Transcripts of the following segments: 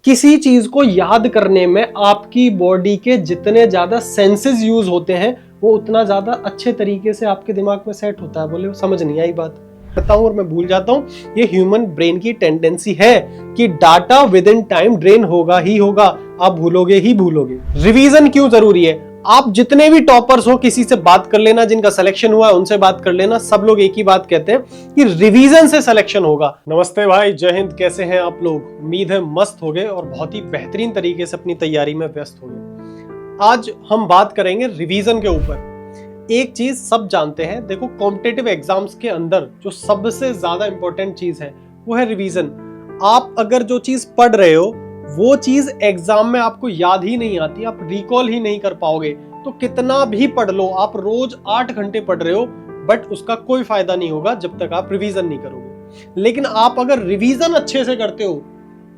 किसी चीज को याद करने में आपकी बॉडी के जितने ज्यादा सेंसेस यूज होते हैं वो उतना ज्यादा अच्छे तरीके से आपके दिमाग में सेट होता है। बोले समझ नहीं आई बात, बताऊं और मैं भूल जाता हूं। ये ह्यूमन ब्रेन की टेंडेंसी है कि data with in time drain होगा ही होगा, आप भूलोगे ही भूलोगे। रिवीजन क्यों जरूरी है? आप जितने भी टॉपर्स हो किसी से बात कर लेना, जिनका सिलेक्शन हुआ है उनसे बात कर लेना, सब लोग एक ही बात कहते हैं कि रिवीजन से सिलेक्शन होगा। नमस्ते भाई, जय हिंद, कैसे हैं आप लोग? उम्मीद है मस्त हो गए और बहुत ही बेहतरीन तरीके से अपनी तैयारी में व्यस्त हो गए। आज हम बात करेंगे रिवीजन के ऊपर। एक चीज सब जानते हैं, देखो कॉम्पिटिटिव एग्जाम्स के अंदर जो सबसे ज्यादा इंपॉर्टेंट चीज है वो है रिवीजन। आप अगर जो चीज पढ़ रहे हो वो चीज एग्जाम में आपको याद ही नहीं आती, आप रिकॉल ही नहीं कर पाओगे, तो कितना भी पढ़ लो, आप रोज 8 घंटे पढ़ रहे हो बट उसका कोई फायदा नहीं होगा जब तक आप रिवीजन नहीं करोगे। लेकिन आप अगर रिवीजन अच्छे से करते हो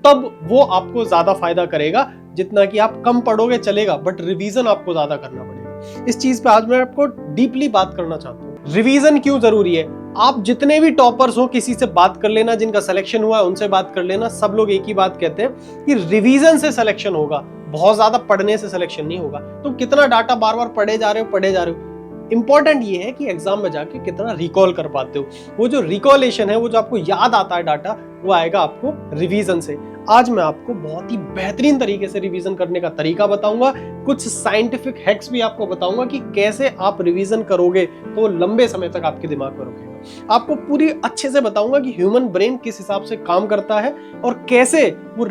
तब वो आपको ज्यादा फायदा करेगा। जितना कि आप कम पढ़ोगे चलेगा बट रिवीजन आपको ज्यादा करना पड़ेगा। इस चीज पे आज मैं आपको डीपली बात करना चाहता हूँ। रिवीजन क्यों जरूरी है? आप जितने भी टॉपर्स हो किसी से बात कर लेना, जिनका सिलेक्शन हुआ है उनसे बात कर लेना, सब लोग एक ही बात कहते हैं कि रिवीजन से सिलेक्शन होगा, बहुत ज्यादा पढ़ने से सिलेक्शन नहीं होगा। तो कितना डाटा बार बार पढ़े जा रहे हो। इंपॉर्टेंट ये है कि एग्जाम में जाके कितना रिकॉल कर पाते हो। वो जो रिकॉलेशन है, वो जो आपको याद आता है डाटा, वो आएगा आपको रिवीजन से। आज मैं आपको बहुत ही बेहतरीन तरीके से रिवीजन करने का तरीका बताऊंगा, कुछ साइंटिफिक हैक्स भी आपको बताऊंगा कि कैसे आप रिवीजन करोगे तो लंबे समय तक आपके दिमाग में रुकेगा। आपको पूरी अच्छे से बताऊंगा कि ह्यूमन ब्रेन किस हिसाब से काम करता है और कैसे वो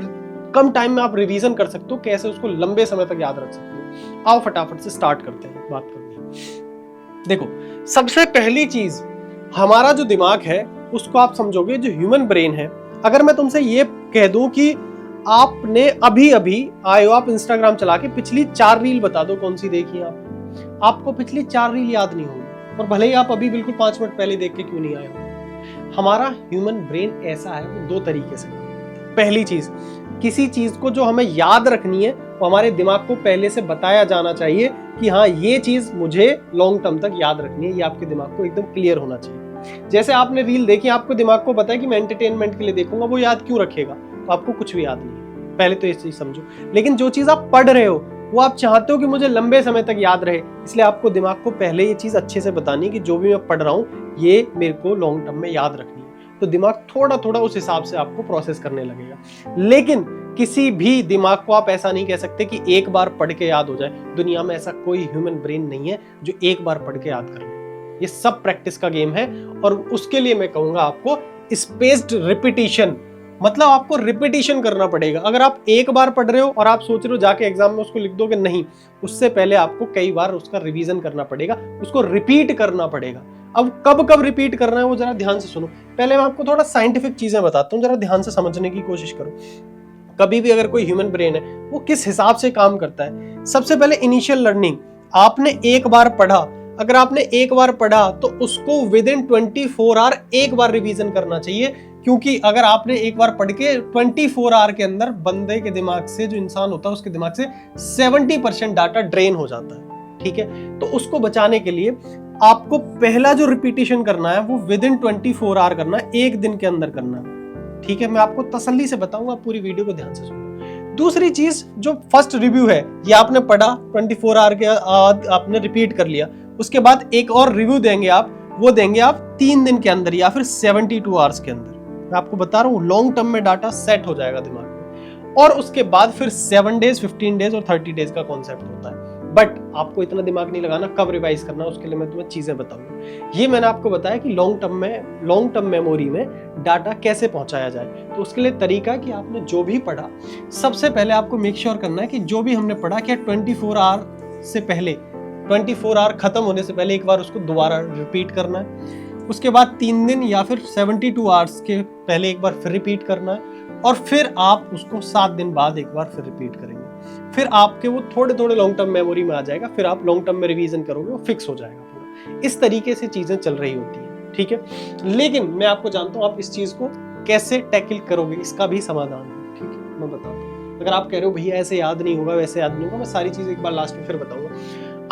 कम टाइम में आप रिवीजन कर सकते हो, कैसे उसको लंबे समय तक याद रख सकते हो। आओ फटाफट से स्टार्ट करते हैं बात करनी। देखो, सबसे पहली चीज, हमारा जो दिमाग है उसको आप समझोगे, जो ह्यूमन ब्रेन है। अगर मैं तुमसे ये कह दूं कि आपने अभी आए हो, आप इंस्टाग्राम चला के पिछली 4 रील बता दो कौन सी देखी आपको पिछली 4 रील याद नहीं होगी, और भले ही आप अभी बिल्कुल 5 मिनट पहले देख के क्यों नहीं आए हो। हमारा ह्यूमन ब्रेन ऐसा है, वो 2 तरीके से। पहली चीज, किसी चीज को जो हमें याद रखनी है वो हमारे दिमाग को पहले से बताया जाना चाहिए कि हाँ ये चीज मुझे लॉन्ग टर्म तक याद रखनी है, ये आपके दिमाग को एकदम क्लियर होना चाहिए। जैसे आपने रील देखी, आपको दिमाग को पता है कि मैं एंटरटेनमेंट के लिए देखूंगा, वो याद क्यों रखेगा? तो आपको कुछ भी याद नहीं है, पहले तो ये चीज समझो। लेकिन जो चीज आप पढ़ रहे हो वो आप चाहते हो कि मुझे लंबे समय तक याद रहे, इसलिए आपको दिमाग को पहले ये चीज अच्छे से बतानी है कि जो भी मैं पढ़ रहा हूँ ये मेरे को लॉन्ग टर्म में याद रखनी है। तो दिमाग थोड़ा थोड़ा उस हिसाब से आपको प्रोसेस करने लगेगा। लेकिन किसी भी दिमाग को आप ऐसा नहीं कह सकते कि एक बार पढ़ के याद हो जाए। दुनिया में ऐसा कोई ह्यूमन ब्रेन नहीं है जो एक बार पढ़ के याद कर ले। ये सब प्रैक्टिस का गेम है, और उसके लिए मैं कहूंगा आपको स्पेस्ड रिपीटिशन, मतलब आपको रिपीटिशन करना पड़ेगा। अगर आप एक बार पढ़ रहे हो और आप सोच रहे हो जाके एग्जाम में उसको लिख दोगे, नहीं, उससे पहले आपको कई बार उसका रिवीजन करना पड़ेगा, उसको रिपीट करना पड़ेगा। अब कब कब रिपीट करना है वो जरा ध्यान से सुनो। पहले मैं आपको थोड़ा साइंटिफिक चीजें बताता हूँ, जरा ध्यान से समझने की कोशिश करो। कभी भी अगर कोई ह्यूमन ब्रेन है वो किस हिसाब से काम करता है। सबसे पहले इनिशियल लर्निंग, आपने एक बार पढ़ा, अगर आपने एक बार पढ़ा तो उसको विद इन 24 आवर एक बार रिवीजन करना चाहिए। क्योंकि अगर आपने एक बार पढ़ के 24 आवर के अंदर बंदे के दिमाग से, जो इंसान होता है उसके दिमाग से 70% डाटा ड्रेन हो जाता है। ठीक है, तो उसको बचाने के लिए आपको पहला जो रिपीटिशन करना है वो विद इन 24 आवर करना है, एक दिन के अंदर करना है। ठीक है, मैं आपको तसल्ली से बताऊंगा, पूरी वीडियो को ध्यान से सुनो। दूसरी चीज, जो फर्स्ट रिव्यू है, ये आपने पढ़ा, 24 आवर के आपने रिपीट कर लिया, उसके बाद एक और रिव्यू देंगे आप, वो देंगे आप 3 दिन के अंदर या फिर 72 आवर्स के अंदर। मैं आपको बता रहा हूँ लॉन्ग टर्म में डाटा सेट हो जाएगा दिमाग में। और उसके बाद फिर 7 डेज, 15 डेज और 30 डेज का कॉन्सेप्ट होता है। बट आपको इतना दिमाग नहीं लगाना कब रिवाइज करना, उसके लिए मैं तुम्हें चीजें बताऊंगा। ये मैंने आपको बताया कि लॉन्ग टर्म मेमोरी में डाटा कैसे पहुंचाया जाए। तो उसके लिए तरीका कि आपने जो भी पढ़ा, सबसे पहले आपको मेक श्योर करना है कि जो भी हमने पढ़ा, क्या 24 आवर से पहले, 24 आवर खत्म होने से पहले एक बार उसको दोबारा रिपीट करना है। उसके बाद 3 दिन या फिर 72 आवर्स के पहले एक बार फिर रिपीट करना है, और फिर आप उसको 7 दिन बाद एक बार फिर रिपीट करेंगे। फिर आपके वो थोड़े थोड़े लॉन्ग टर्म मेमोरी में आ जाएगा, फिर आप लॉन्ग टर्म में रिवीजन करोगे, वो फिक्स हो जाएगा पूरा। इस तरीके से चीजें चल रही होती हैं। ठीक है, लेकिन मैं आपको जानता हूं आप इस चीज को कैसे टैकल करोगे, इसका भी समाधान है। ठीक है, मैं बताता हूँ। अगर आप कह रहे हो भैया ऐसे याद नहीं होगा, वैसे याद नहीं होगा, मैं सारी चीज एक बार लास्ट में फिर बताऊंगा।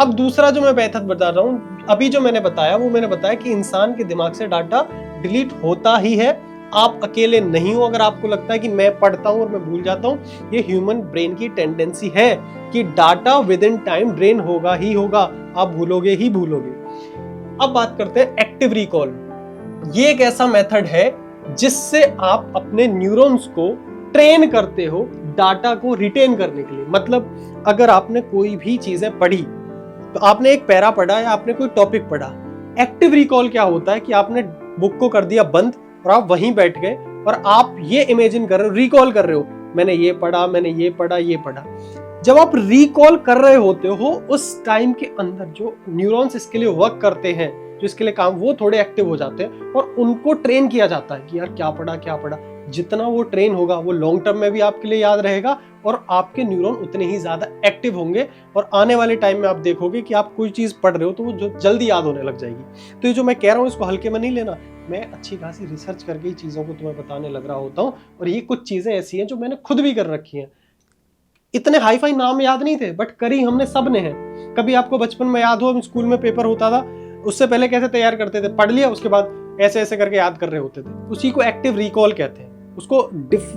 अब दूसरा जो मैं मेथड बता रहा हूँ, अभी जो मैंने बताया वो मैंने बताया कि इंसान के दिमाग से डाटा डिलीट होता ही है आप अकेले नहीं हो। अगर आपको लगता है कि मैं पढ़ता हूं और मैं भूल जाता हूं, ये ह्यूमन ब्रेन की टेंडेंसी है कि data with in time drain होगा ही होगा, आप भूलोगे ही भूलोगे। अब बात करते हैं एक्टिव रिकॉल। ये एक ऐसा मेथड है जिससे आप अपने न्यूरॉन्स को ट्रेन करते हो डाटा को रिटेन करने के लिए। मतलब अगर आपने कोई भी चीजें पढ़ी, तो आपने एक पैरा पढ़ा या आपने कोई टॉपिक पढ़ा, एक्टिव रिकॉल क्या होता है कि आपने बुक को कर दिया बंद और आप वहीं बैठ गए और आप ये इमेजिन कर रहे हो, रिकॉल कर रहे हो, मैंने ये पढ़ा, मैंने ये पढ़ा, ये पढ़ा। जब आप रिकॉल कर रहे होते हो, उस टाइम के अंदर जो न्यूरॉन्स इसके लिए वर्क करते हैं, जो इसके लिए काम, वो थोड़े एक्टिव हो जाते हैं और उनको ट्रेन किया जाता है कि यार क्या पढ़ा क्या पढ़ा। जितना वो ट्रेन होगा वो लॉन्ग टर्म में भी आपके लिए याद रहेगा और आपके न्यूरॉन उतने ही ज्यादा एक्टिव होंगे और आने वाले टाइम में आप देखोगे कि आप कोई चीज पढ़ रहे हो तो वो जल्दी याद होने लग जाएगी। तो ये जो मैं कह रहा हूँ इसको हल्के में नहीं लेना, मैं अच्छी खासी रिसर्च करके ही चीजों को तुम्हें बताने लग रहा होता हूँ और ये कुछ चीजें ऐसी हैं जो मैंने खुद भी कर रखी हैं। इतने हाई फाई नाम याद नहीं थे बट करी हमने सब ने है। कभी आपको बचपन में याद हो, स्कूल में पेपर होता था, उससे पहले कैसे तैयार करते थे, पढ़ लिया उसके बाद ऐसे ऐसे करके याद कर रहे होते थे, उसी को एक्टिव रिकॉल कहते हैं। उसको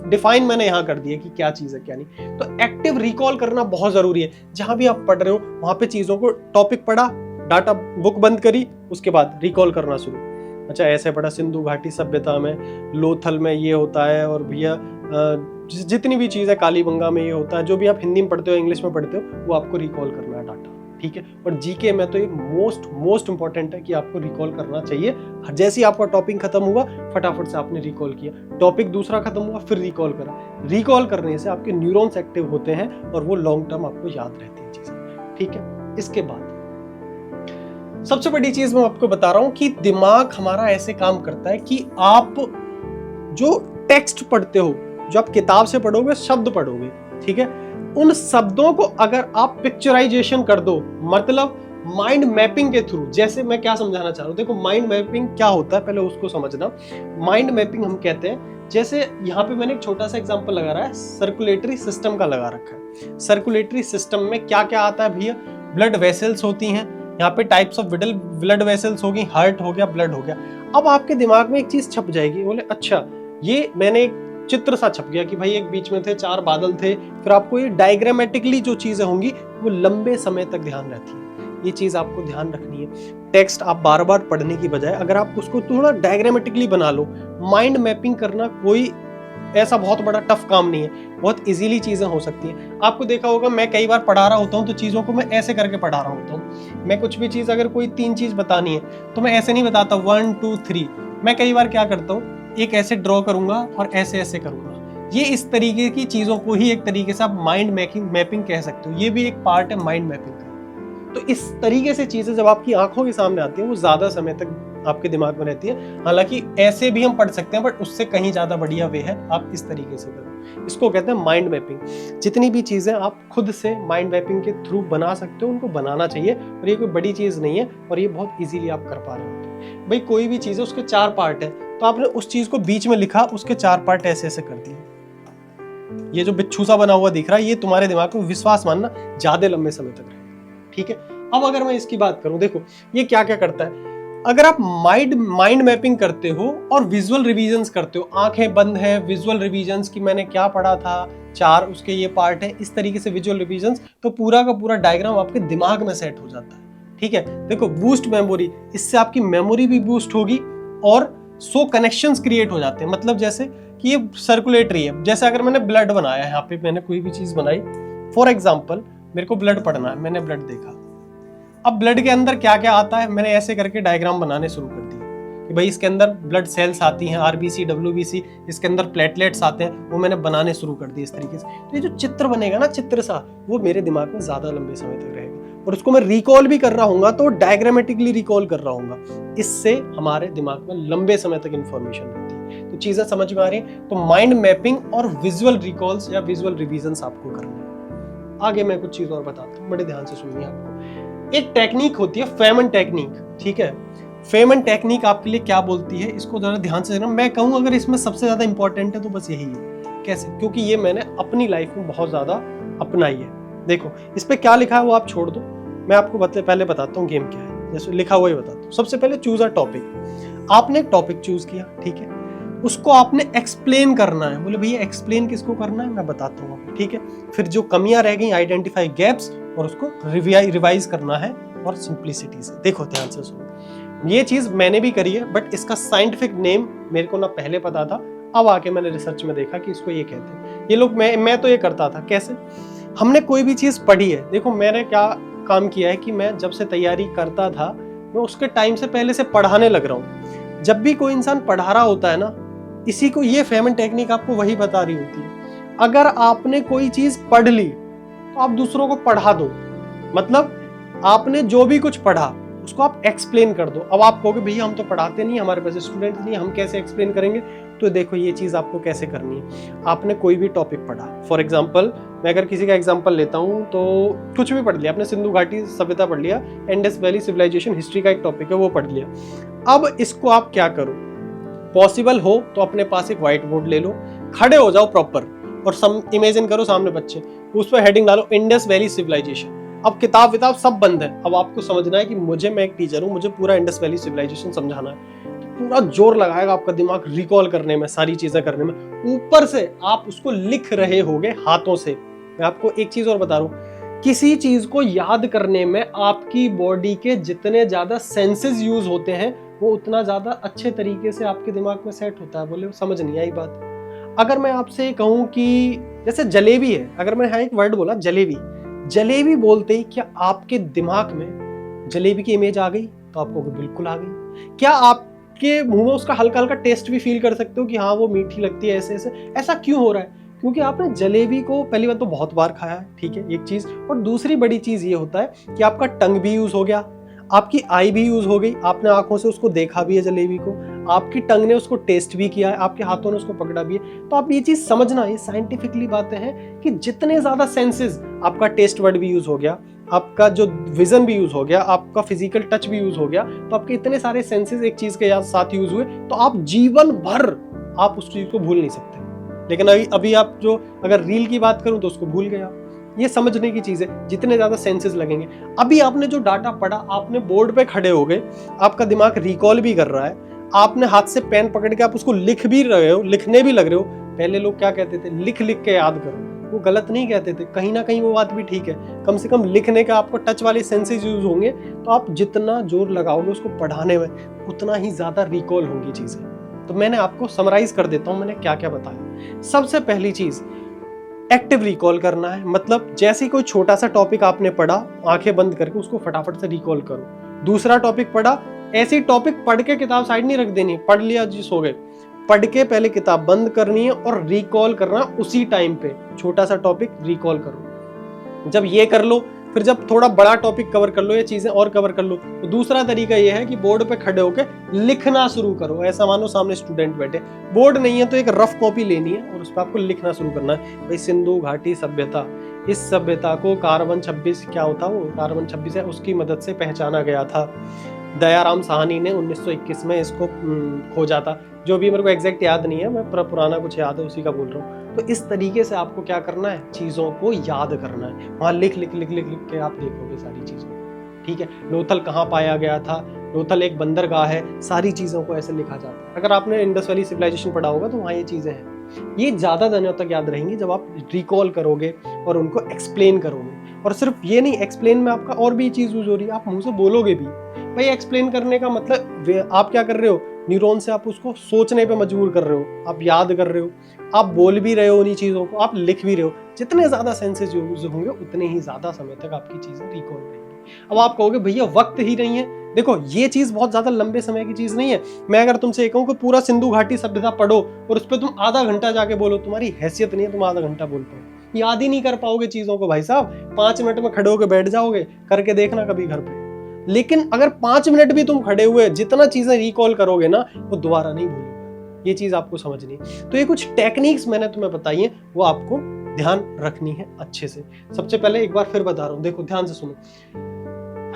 डिफाइन मैंने यहां कर दिया कि क्या चीज है क्या नहीं। तो एक्टिव रिकॉल करना बहुत जरूरी है। जहां भी आप पढ़ रहे हो वहां पे चीजों को, टॉपिक पढ़ा, डाटा बुक बंद करी, उसके बाद रिकॉल करना शुरू। अच्छा ऐसे पढ़ा सिंधु घाटी सभ्यता में लोथल में ये होता है, और भैया जितनी भी चीज है कालीबंगा में ये होता है, जो भी आप हिंदी में पढ़ते हो इंग्लिश में पढ़ते हो वो आपको रिकॉल करना है डाटा, ठीक है। और जीके में तो ये मोस्ट इंपॉर्टेंट है कि आपको रिकॉल करना चाहिए। जैसे ही आपका टॉपिक खत्म हुआ फटाफट से आपने रिकॉल किया, टॉपिक दूसरा खत्म हुआ फिर रिकॉल करा। रिकॉल करने से आपके न्यूरॉन्स एक्टिव होते हैं और वो लॉन्ग टर्म आपको याद रहती है चीजें, ठीक है। इसके बाद सबसे बड़ी चीज मैं आपको बता रहा हूं कि दिमाग हमारा ऐसे काम करता है कि आप जो टेक्स्ट पढ़ते हो, जो आप किताब से पढ़ोगे, शब्द पढ़ोगे, ठीक है, उन शब्दों को अगर आप पिक्चराइजेशन कर दो, मतलब माइंड मैपिंग के थ्रू। जैसे मैं क्या समझाना चाह रहा हूं, देखो माइंड मैपिंग क्या होता है पहले उसको समझना। माइंड मैपिंग हम कहते हैं, जैसे यहाँ पे मैंने एक छोटा सा एग्जांपल लगा रहा है, सर्कुलेटरी सिस्टम का लगा रखा है। सर्कुलेटरी सिस्टम में क्या क्या आता है भैया, ब्लड वेसल्स होती हैं, यहाँ पे टाइप्स ऑफ ब्लड वेसल्स होगी, हार्ट हो गया, ब्लड हो गया। अब आपके दिमाग में एक चीज छप जाएगी, बोले अच्छा ये मैंने एक चित्र सा छप गया कि भाई एक बीच में थे, चार बादल थे, फिर आपको ये डायग्रामेटिकली जो चीजें होंगी वो लंबे समय तक ध्यान रहती है। ये चीज आपको ध्यान रखनी है। टेक्स्ट आप बार बार पढ़ने की बजाय अगर आप उसको थोड़ा डायग्रामेटिकली बना लो, माइंड मैपिंग करना कोई ऐसा बहुत बड़ा टफ काम नहीं है, बहुत इजीली चीजें हो सकती हैं। आपको देखा होगा मैं कई बार पढ़ा रहा होता हूँ तो चीजों को मैं ऐसे करके पढ़ा रहा होता हूँ। मैं कुछ भी चीज अगर कोई 3 चीज बतानी है तो मैं ऐसे नहीं बताता 1 2 3, मैं कई बार क्या करता हूँ, एक ऐसे ड्रॉ करूंगा और ऐसे ऐसे करूंगा। ये इस तरीके की चीजों को ही एक तरीके से आप माइंड मैपिंग कह सकते हो। ये भी एक पार्ट है माइंड मैपिंग का। तो इस तरीके से चीजें जब आपकी आंखों के सामने आती हैं वो ज्यादा समय तक आपके दिमाग में रहती है। हालांकि ऐसे भी हम पढ़ सकते हैं बट उससे कहीं ज्यादा बढ़िया वे है आप इस तरीके से करो। इसको कहते हैं माइंड मैपिंग। जितनी भी चीजें आप खुद से माइंड मैपिंग के थ्रू बना सकते हो उनको बनाना चाहिए, और ये कोई बड़ी चीज नहीं है और ये बहुत इजीली आप कर पा रहे हो। भाई कोई भी चीज है उसके 4 पार्ट है, तो आपने उस चीज को बीच में लिखा, उसके 4 पार्ट ऐसे ऐसे कर दिए। ये जो बिच्छू सा बना हुआ दिख रहा है ये तुम्हारे दिमाग में विश्वास मानना ज्यादा लंबे समय तक रहेगा, ठीक है। अब अगर मैं इसकी बात करूं, देखो ये क्या क्या करता है। अगर आप माइंड मैपिंग करते हो और विजुअल रिवीजन्स करते हो, आंखें बंद है, विजुअल रिवीजन्स की मैंने क्या पढ़ा था, 4 उसके ये पार्ट है, इस तरीके से विजुअल रिवीजन्स, तो पूरा का पूरा डायग्राम आपके दिमाग में सेट हो जाता है, ठीक है। देखो बूस्ट मेमोरी, इससे आपकी मेमोरी भी बूस्ट होगी और सो कनेक्शंस क्रिएट हो जाते हैं। मतलब जैसे कि ये सर्कुलेटरी है, जैसे अगर मैंने ब्लड बनाया, यहाँ पे मैंने कोई भी चीज बनाई, फॉर एग्जाम्पल मेरे को ब्लड पढ़ना है, मैंने ब्लड देखा। अब ब्लड के अंदर क्या क्या आता है, मैंने ऐसे करके डायग्राम बनाने शुरू कर दिए कि भाई इसके अंदर ब्लड सेल्स आती हैं, आरबीसी, डब्ल्यूबीसी, इसके अंदर प्लेटलेट्स आते हैं, वो मैंने बनाने शुरू कर दिए इस तरीके से। तो ये जो चित्र बनेगा ना, चित्र सा, वो मेरे दिमाग में ज्यादा लंबे समय तक रहेगा और उसको मैं रिकॉल भी कर रहा हूँ तो डायग्रामेटिकली रिकॉल कर रहा हूँ। इससे हमारे दिमाग में लंबे समय तक इंफॉर्मेशन रहती है। तो चीजें समझ में आ रही है। तो माइंड मैपिंग और विजुअल रिकॉल्स या विजुअल रिवीजन्स आपको करना है। आगे मैं कुछ चीज और बताता हूँ, बड़े ध्यान से सुनिए। आपको एक टेक्निक होती है फेमन टेक्निक, ठीक है। फेमन टेक्निक आपके लिए क्या बोलती है, इसको जरा ध्यान से देखना। मैं कहूँ अगर इसमें सबसे ज्यादा इंपॉर्टेंट है तो बस यही है। कैसे? क्योंकि ये मैंने अपनी लाइफ में बहुत ज्यादा अपनाई है। देखो इस पे क्या लिखा है वो आप छोड़ दो, मैं आपको पहले बताता हूँ गेम क्या है। जैसे लिखा हुआ ही बताता हूँ। सबसे पहले चूज अ टॉपिक। आपने एक टॉपिक चूज किया, ठीक है। उसको आपने एक्सप्लेन करना है। बोले भैया एक्सप्लेन किसको करना है, मैं बताता हूँ, ठीक है। फिर जो कमियां रह गई, आइडेंटिफाई गैप्स, और उसको रिवाइज करना है और सिंप्लिसिटी से। देखो ध्यान से सुनो, ये चीज मैंने भी करी है, बट इसका साइंटिफिक नेम मेरे को ना पहले पता था, अब आके मैंने रिसर्च में देखा कि इसको ये कहते हैं। ये लोग, मैं तो ये करता था। कैसे? हमने कोई भी चीज पढ़ी है, देखो मैंने क्या काम किया है कि मैं जब से तैयारी करता था, मैं उसके टाइम से पहले से पढ़ाने लग रहा हूँ। जब भी कोई इंसान पढ़ा रहा होता है ना, इसी को, ये फेमन टेक्निक आपको वही बता रही होती है। अगर आपने कोई चीज पढ़ ली तो आप दूसरों को पढ़ा दो। मतलब आपने जो भी कुछ पढ़ा उसको आप एक्सप्लेन कर दो। अब आप कहोगे भैया हम तो पढ़ाते नहीं, हमारे पास स्टूडेंट नहीं, हम कैसे एक्सप्लेन करेंगे? तो देखो ये चीज आपको कैसे करनी है। आपने कोई भी टॉपिक पढ़ा, फॉर एग्जाम्पल मैं अगर किसी का एग्जाम्पल लेता हूँ, तो कुछ भी पढ़ लिया आपने, सिंधु घाटी सभ्यता पढ़ लिया, इंडस वैली सिविलाइजेशन हिस्ट्री का एक टॉपिक है वो पढ़ लिया। अब इसको आप क्या करो, पॉसिबल हो तो अपने पास एक व्हाइट बोर्ड ले लो, खड़े हो जाओ प्रॉपर, और इमेजिन करो सामने बच्चे, उस पर हेडिंग डालो इंडस वैली सिविलाइजेशन। अब किताब विताब सब बंद है, अब आपको समझना है कि मैं एक टीचर हूँ, मुझे पूरा इंडस वैली सिविलाइजेशन समझाना है। तो पूरा जोर लगाएगा आपका दिमाग रिकॉल करने में, सारी चीजें करने में। ऊपर से आप उसको लिख रहे होगे हाथों से। मैं आपको एक चीज और बता रहा हूँ, किसी चीज को याद करने में आपकी बॉडी के जितने ज्यादा सेंसेस यूज होते हैं, वो उतना ज्यादा अच्छे तरीके से आपके दिमाग में सेट होता है। बोले समझ नहीं आई बात? अगर मैं आपसे कहूं कि जैसे जलेबी है, अगर मैं यहाँ एक वर्ड बोला जलेबी, जलेबी बोलते ही क्या आपके दिमाग में जलेबी की इमेज आ गई? तो आपको बिल्कुल आ गई। क्या आपके मुंह में उसका हल्का हल्का टेस्ट भी फील कर सकते हो कि हाँ वो मीठी लगती है, ऐसे ऐसे? ऐसा क्यों हो रहा है? क्योंकि आपने जलेबी को पहली बार तो बहुत बार खाया है, ठीक है, एक चीज। और दूसरी बड़ी चीज ये होता है कि आपका टंग भी यूज हो गया, आपकी आई भी यूज हो गई, आपने आंखों से उसको देखा भी है जलेबी को, आपकी टंग ने उसको टेस्ट भी किया है, आपके हाथों ने उसको पकड़ा भी है। तो आप ये चीज समझना, ये साइंटिफिकली बातें हैं कि जितने ज्यादा सेंसेस, आपका टेस्ट वर्ड भी यूज हो गया, आपका जो विजन भी यूज हो गया, आपका फिजिकल टच भी यूज हो गया, तो आपके इतने सारे सेंसेस एक चीज के साथ यूज हुए, तो आप जीवन भर आप उस चीज को भूल नहीं सकते। लेकिन अभी आप जो अगर रील की बात करूं तो उसको भूल गए आप। ये समझने की चीज है, जितने ज्यादा सेंसेस लगेंगे। अभी आपने जो डाटा पढ़ा, आपने बोर्ड पे खड़े हो गए, आपका दिमाग रिकॉल भी कर रहा है, आपने हाथ से पेन पकड़ के आप उसको लिख भी रहे हो, लिखने भी लग रहे हो। पहले लोग क्या कहते थे, लिख लिख के याद करो, वो गलत नहीं कहते थे, कहीं ना कहीं वो बात भी ठीक है। कम से कम लिखने का आपको टच वाले सेंसेस यूज होंगे, तो आप जितना जोर लगाओगे उसको पढ़ाने में, उतना ही ज्यादा रिकॉल होंगी चीजें। तो मैंने आपको समराइज कर देता हूं मैंने क्या क्या बताया। सबसे पहली चीज, एक्टिव रिकॉल करना है। मतलब जैसे कोई छोटा सा टॉपिक आपने पढ़ा, आंखें बंद करके उसको फटाफट से रिकॉल करो। दूसरा टॉपिक पढ़ा, ऐसी टॉपिक पढ़ के किताब साइड नहीं रख देनी, पढ़ लिया जी सो गए, पढ़ के पहले किताब बंद करनी है और रिकॉल करना उसी टाइम पे। छोटा सा टॉपिक रिकॉल करो। जब ये कर लो, फिर जब थोड़ा बड़ा टॉपिक कवर कर लो या चीजें और कवर कर लो, तो दूसरा तरीका ये है कि बोर्ड पे खड़े होकर लिखना शुरू करो। ऐसा मानो सामने स्टूडेंट बैठे, बोर्ड नहीं है तो एक रफ कॉपी लेनी है और उस पर आपको लिखना शुरू करना है। भाई सिंधु घाटी सभ्यता, इस सभ्यता को कार्बन 26 क्या होता वो कार्बन 26 है, उसकी मदद से पहचाना गया था। दयाराम साहनी ने 1921 में इसको खोजा था। जो भी मेरे को एग्जैक्ट याद नहीं है, मैं पुराना कुछ याद है उसी का बोल रहा हूँ। तो इस तरीके से आपको क्या करना है, चीजों को याद करना है। वहां लिख लिख लिख लिख लिख के आप देखोगे सारी चीजों, ठीक है। लोथल कहाँ पाया गया था, लोथल एक बंदरगाह है, सारी चीजों को ऐसे लिखा जाता है। अगर आपने इंडस वैली सिविलाइजेशन पढ़ा होगा तो वहाँ ये चीजें हैं। ये ज्यादा दिनों तक याद रहेंगी जब आप रिकॉल करोगे और उनको एक्सप्लेन करोगे। और सिर्फ ये नहीं, एक्सप्लेन में आपका और भी चीज यूज हो रही है, आप मुंह से बोलोगे भी। भाई एक्सप्लेन करने का मतलब आप क्या कर रहे हो, न्यूरॉन से आप उसको सोचने पे मजबूर कर रहे हो, आप याद कर रहे हो, आप बोल भी रहे हो उन्हीं चीजों को, आप लिख भी रहे हो। जितने ज्यादा सेंसेस यूज होंगे उतने ही ज्यादा समय तक आपकी चीजें रिकॉल रहेंगी। अब आप कहोगे भैया वक्त ही नहीं है। देखो ये चीज बहुत ज्यादा लंबे समय की चीज नहीं है। मैं अगर तुमसे कहूं कि पूरा सिंधु घाटी सभ्यता पढ़ो और उस पर तुम आधा घंटा जाके बोलो, तुम्हारी हैसियत नहीं है तुम आधा घंटा बोल पाओ, याद ही नहीं कर पाओगे चीजों को भाई साहब। 5 मिनट में खड़े होकर बैठ जाओगे, करके देखना कभी घर पे। लेकिन अगर 5 मिनट भी तुम खड़े हुए जितना चीजें रिकॉल करोगे ना, वो दोबारा नहीं भूलोगे। ये चीज आपको समझनी है। तो ये कुछ टेक्निक्स मैंने तुम्हें बताई है, वो आपको ध्यान रखनी है अच्छे से। सबसे पहले एक बार फिर बता रहा हूं, देखो ध्यान से सुनो,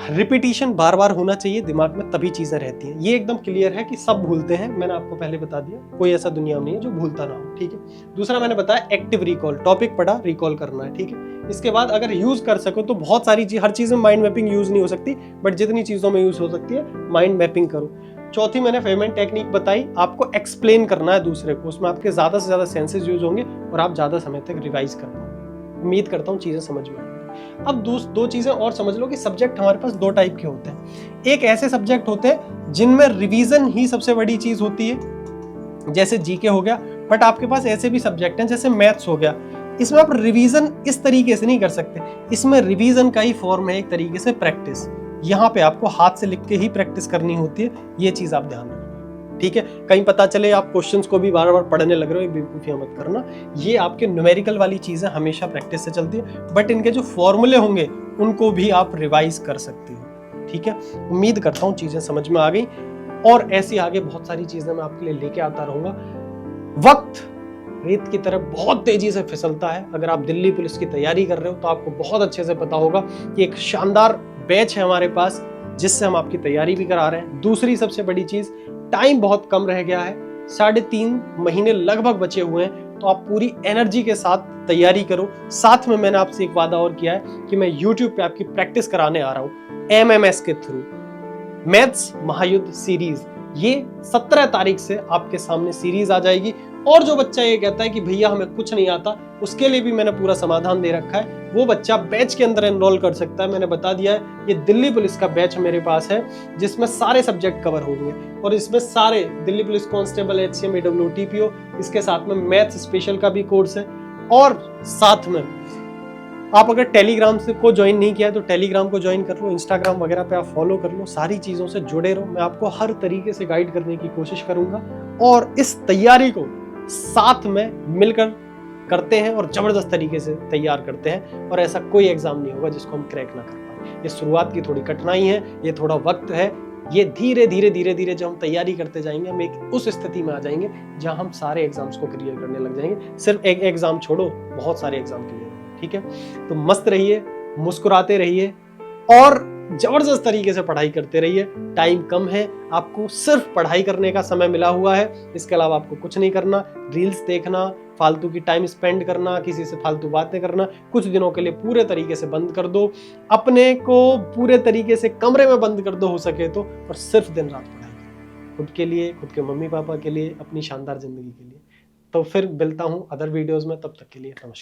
रिपीटिशन बार बार होना चाहिए दिमाग में, तभी चीजें रहती हैं। ये एकदम क्लियर है कि सब भूलते हैं, मैंने आपको पहले बता दिया, कोई ऐसा दुनिया में नहीं है जो भूलता ना हो, ठीक है। दूसरा मैंने बताया एक्टिव रिकॉल, टॉपिक पढ़ा रिकॉल करना है, ठीक है। इसके बाद अगर यूज कर सको तो बहुत सारी चीज, हर चीज में माइंड मैपिंग यूज नहीं हो सकती, बट जितनी चीजों में यूज हो सकती है माइंड मैपिंग करो। चौथी मैंने फेमेंट टेक्निक बताई, आपको एक्सप्लेन करना है दूसरे को, उसमें आपके ज्यादा से ज्यादा सेंसेस यूज होंगे और आप ज्यादा समय तक रिवाइज कर पाओगे। उम्मीद करता हूँ चीजें समझ में आएंगी। अब दो चीजें और समझ लो कि सब्जेक्ट हमारे पास दो टाइप के होते हैं। एक ऐसे सब्जेक्ट होते हैं जिनमें रिवीजन ही सबसे बड़ी चीज होती है, जैसे जीके हो गया, बट आपके पास ऐसे भी सब्जेक्ट हैं जैसे मैथ्स हो गया, इसमें आप रिवीजन इस तरीके से नहीं कर सकते। इसमें रिवीजन का ही फॉर्म है एक तरीके से प्रैक्टिस। यहाँ पे आपको हाथ से लिख के ही प्रैक्टिस करनी होती है, ये चीज आप ध्यान रखना, ठीक है। कहीं पता चले आप क्वेश्चंस को भी बार बार पढ़ने लग रहे हो, बेवकूफियां मत करना। ये आपके न्यूमेरिकल वाली चीजें हमेशा प्रैक्टिस से चलती है, बट इनके जो फॉर्मूले होंगे उनको भी आप रिवाइज कर सकते हो, ठीक है। उम्मीद करता हूँ चीजें समझ में आ गई, और ऐसी आगे बहुत सारी चीजें मैं आपके लिए लेके आता रहूंगा। वक्त रेत की तरफ बहुत तेजी से फिसलता है। अगर आप दिल्ली पुलिस की तैयारी कर रहे हो तो आपको बहुत अच्छे से पता होगा कि एक शानदार बैच है हमारे पास जिससे हम आपकी तैयारी भी करा रहे हैं। दूसरी सबसे बड़ी चीज, टाइम बहुत कम रह गया है, 3.5 महीने लगभग बचे हुए हैं, तो आप पूरी एनर्जी के साथ तैयारी करो। साथ में मैंने आपसे एक वादा और किया है कि मैं YouTube पे आपकी प्रैक्टिस कराने आ रहा हूँ MMS के थ्रू, मैथ्स महायुद्ध सीरीज। ये 17 तारीख से आपके सामने सीरीज आ जाएगी। और जो बच्चा ये कहता है कि भैया हमें कुछ नहीं आता, उसके लिए भी मैंने पूरा समाधान दे रखा है। वो बच्चा बैच के अंदर एनरोल कर सकता है। मैंने बता दिया है, ये दिल्ली पुलिस का बैच मेरे पास है जिसमें सारे सब्जेक्ट कवर होंगे, और इसमें सारे Delhi police constable, HCM, AWO, TPO, इसके साथ में मैथ्स स्पेशल का भी कोर्स है। और साथ में आप अगर टेलीग्राम से को ज्वाइन नहीं किया है तो टेलीग्राम को ज्वाइन कर लो, इंस्टाग्राम वगैरह पे आप फॉलो कर लो, सारी चीजों से जुड़े रहो। मैं आपको हर तरीके से गाइड करने की कोशिश करूंगा, और इस तैयारी को साथ में मिलकर करते हैं और जबरदस्त तरीके से तैयार करते हैं। और ऐसा कोई एग्जाम नहीं होगा जिसको हम क्रैक ना कर पाए। ये शुरुआत की थोड़ी कठिनाई है, ये थोड़ा वक्त है, ये धीरे धीरे जब हम तैयारी करते जाएंगे हम एक उस स्थिति में आ जाएंगे जहां हम सारे एग्जाम्स को क्लियर करने लग जाएंगे। सिर्फ एक एग्जाम छोड़ो, बहुत सारे एग्जाम क्लियर, ठीक है। तो मस्त रहिए, मुस्कुराते रहिए और जबरदस्त तरीके से पढ़ाई करते रहिए। टाइम कम है, आपको सिर्फ पढ़ाई करने का समय मिला हुआ है, इसके अलावा आपको कुछ नहीं करना। रील्स देखना, फालतू की टाइम स्पेंड करना, किसी से फालतू बातें करना, कुछ दिनों के लिए पूरे तरीके से बंद कर दो। अपने को पूरे तरीके से कमरे में बंद कर दो हो सके तो, और सिर्फ दिन रात पढ़ाई करो, खुद के लिए, खुद के मम्मी पापा के लिए, अपनी शानदार जिंदगी के लिए। तो फिर मिलता हूँ अदर वीडियोस में, तब तक के लिए नमस्कार।